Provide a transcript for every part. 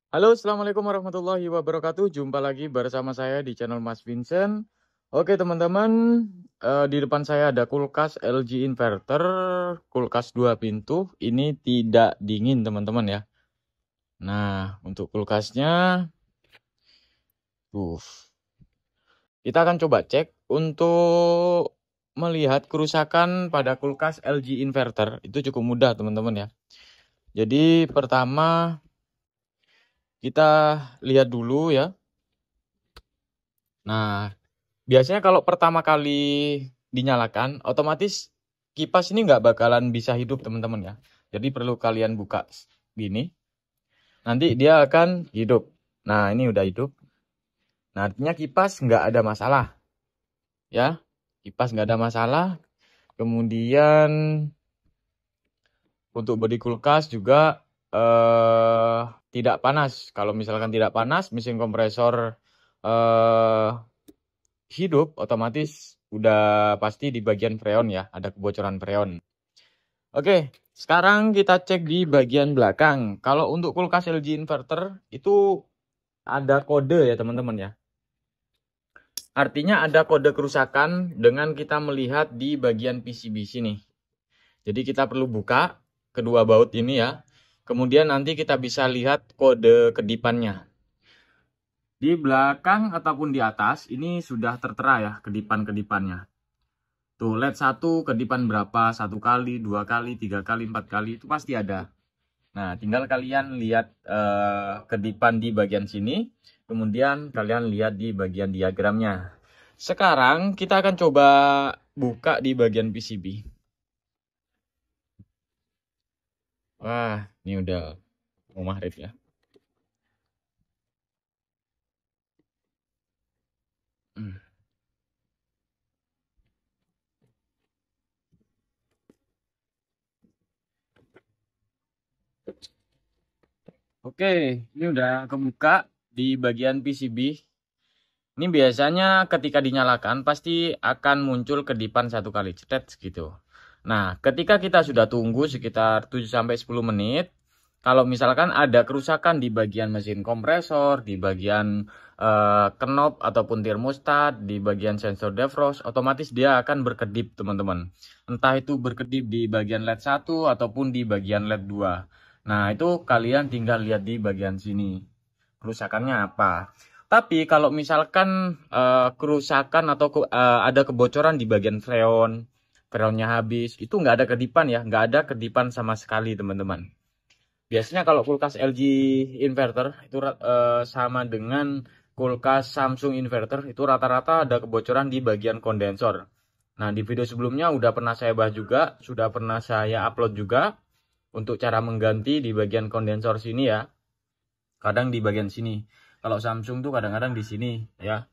Halo, assalamualaikum warahmatullahi wabarakatuh. Jumpa lagi bersama saya di channel Mas Vincent. Oke, teman-teman, di depan saya ada kulkas LG inverter, kulkas 2 pintu. Ini tidak dingin, teman-teman ya. Nah, untuk kulkasnya, kita akan coba cek untuk melihat kerusakan pada kulkas LG inverter. Itu cukup mudah, teman-teman ya. Jadi pertama kita lihat dulu ya. Nah, biasanya kalau pertama kali dinyalakan, otomatis kipas ini nggak bakalan bisa hidup, teman-teman ya. Jadi perlu kalian buka gini, nanti dia akan hidup. Nah, ini udah hidup. Nah, artinya kipas nggak ada masalah. Ya, kipas nggak ada masalah. Kemudian untuk bodi kulkas juga tidak panas. Kalau misalkan tidak panas, mesin kompresor hidup, otomatis udah pasti di bagian freon ya, ada kebocoran freon. Oke, sekarang kita cek di bagian belakang. Kalau untuk kulkas LG inverter itu ada kode ya teman-teman ya. Artinya ada kode kerusakan dengan kita melihat di bagian PCB sini. Jadi kita perlu buka kedua baut ini ya. Kemudian nanti kita bisa lihat kode kedipannya. Di belakang ataupun di atas ini sudah tertera ya kedipan-kedipannya. Tuh, LED 1 kedipan berapa? 1 kali, 2 kali, 3 kali, 4 kali, itu pasti ada. Nah, tinggal kalian lihat kedipan di bagian sini. Kemudian kalian lihat di bagian diagramnya. Sekarang kita akan coba buka di bagian PCB. Wah, ini udah mau maghrib ya. Oke, ini udah kebuka di bagian PCB. Ini biasanya ketika dinyalakan pasti akan muncul kedipan 1 kali cetet gitu. Nah, ketika kita sudah tunggu sekitar 7-10 menit, kalau misalkan ada kerusakan di bagian mesin kompresor, di bagian knob ataupun termostat, di bagian sensor defrost, otomatis dia akan berkedip, teman-teman. Entah itu berkedip di bagian LED 1 ataupun di bagian LED 2. Nah, itu kalian tinggal lihat di bagian sini. Kerusakannya apa? Tapi kalau misalkan kerusakan atau ada kebocoran di bagian freonnya habis, itu nggak ada kedipan ya, nggak ada kedipan sama sekali, teman-teman. Biasanya kalau kulkas LG inverter itu sama dengan kulkas Samsung inverter, itu rata-rata ada kebocoran di bagian kondensor. Nah, di video sebelumnya udah pernah saya bahas juga, sudah pernah saya upload juga untuk cara mengganti di bagian kondensor sini ya. Kadang di bagian sini. Kalau Samsung tuh kadang-kadang di sini ya.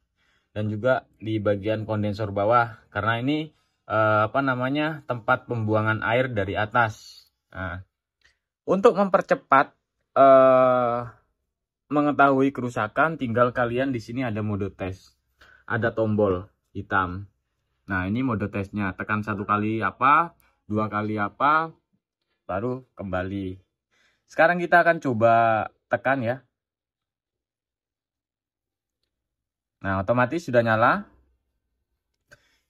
Dan juga di bagian kondensor bawah karena ini tempat pembuangan air dari atas. Nah, untuk mempercepat mengetahui kerusakan, tinggal kalian di sini ada mode tes. Ada tombol hitam. Nah, ini mode tesnya. Tekan 1 kali apa, 2 kali apa, baru kembali. Sekarang kita akan coba tekan ya. Nah, otomatis sudah nyala.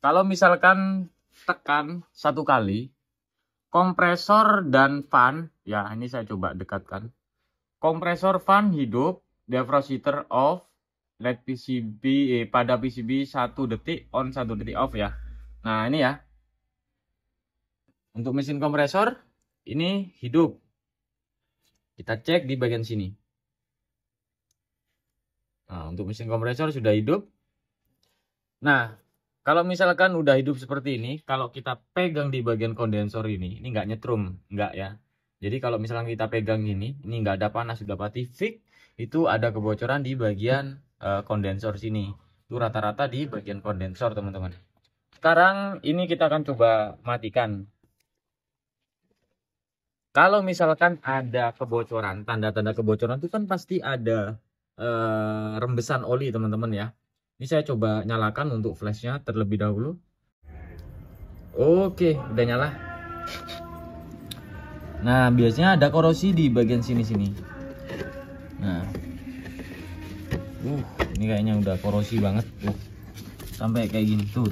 Kalau misalkan tekan 1 kali, kompresor dan fan, ya ini saya coba dekatkan. Kompresor fan hidup, defrost heater off, LED PCB pada PCB 1 detik on, 1 detik off ya. Nah, ini ya. Untuk mesin kompresor ini hidup. Kita cek di bagian sini. Nah, untuk mesin kompresor sudah hidup. Nah, kalau misalkan udah hidup seperti ini, kalau kita pegang di bagian kondensor ini nggak nyetrum, nggak ya. Jadi kalau misalkan kita pegang ini nggak ada panas, sudah pasti fix itu ada kebocoran di bagian kondensor sini. Itu rata-rata di bagian kondensor, teman-teman. Sekarang ini kita akan coba matikan. Kalau misalkan ada kebocoran, tanda-tanda kebocoran itu kan pasti ada rembesan oli, teman-teman ya. Ini saya coba nyalakan untuk flashnya terlebih dahulu. Oke, udah nyala. Nah, biasanya ada korosi di bagian sini-sini. Nah, Ini kayaknya udah korosi banget tuh. Sampai kayak gini tuh.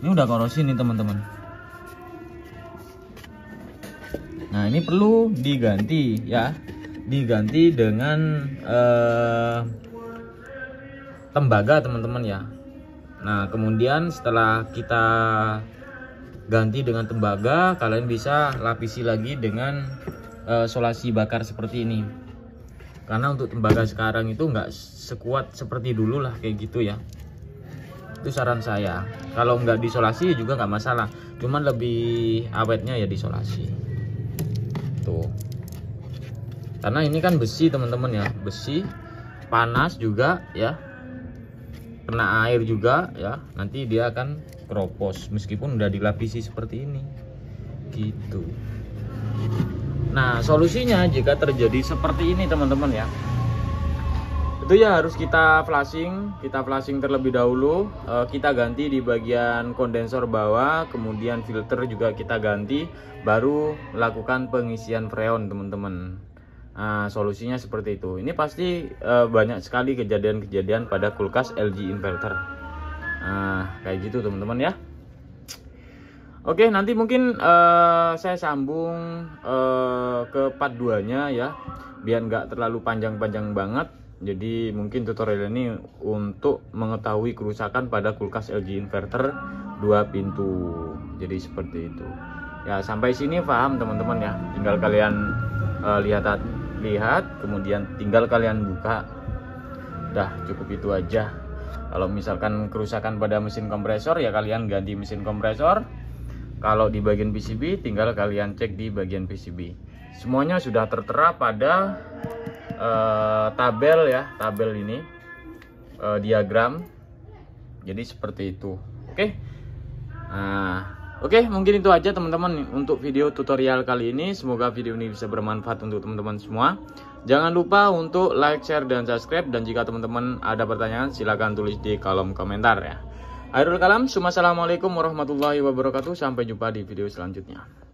Ini udah korosi nih teman-teman. Nah, ini perlu diganti ya. Diganti dengan tembaga teman-teman ya. Nah, kemudian setelah kita ganti dengan tembaga, kalian bisa lapisi lagi dengan solasi bakar seperti ini. Karena untuk tembaga sekarang itu nggak sekuat seperti dulu lah, kayak gitu ya. Itu saran saya. Kalau nggak disolasi juga nggak masalah, cuman lebih awetnya ya disolasi tuh. Karena ini kan besi teman-teman ya, besi panas juga ya, kena air juga ya, nanti dia akan keropos meskipun udah dilapisi seperti ini gitu. Nah, solusinya jika terjadi seperti ini teman-teman ya, itu ya harus kita flashing terlebih dahulu. Kita ganti di bagian kondensor bawah, kemudian filter juga kita ganti, baru melakukan pengisian freon teman-teman. Nah, solusinya seperti itu. Ini pasti banyak sekali kejadian-kejadian pada kulkas LG inverter. Nah, kayak gitu teman-teman ya. Oke, nanti mungkin saya sambung ke part 2-nya ya, biar nggak terlalu panjang-panjang banget. Jadi mungkin tutorial ini untuk mengetahui kerusakan pada kulkas LG inverter 2 pintu. Jadi seperti itu. Ya, sampai sini paham teman-teman ya. Tinggal kalian lihat, kemudian tinggal kalian buka. Udah, cukup itu aja. Kalau misalkan kerusakan pada mesin kompresor ya kalian ganti mesin kompresor. Kalau di bagian PCB tinggal kalian cek di bagian PCB. Semuanya sudah tertera pada tabel ya, tabel ini diagram. Jadi seperti itu. Oke. Nah, oke, mungkin itu aja teman-teman untuk video tutorial kali ini. Semoga video ini bisa bermanfaat untuk teman-teman semua. Jangan lupa untuk like, share, dan subscribe. Dan jika teman-teman ada pertanyaan silahkan tulis di kolom komentar ya. Akhirul kalam, assalamualaikum warahmatullahi wabarakatuh. Sampai jumpa di video selanjutnya.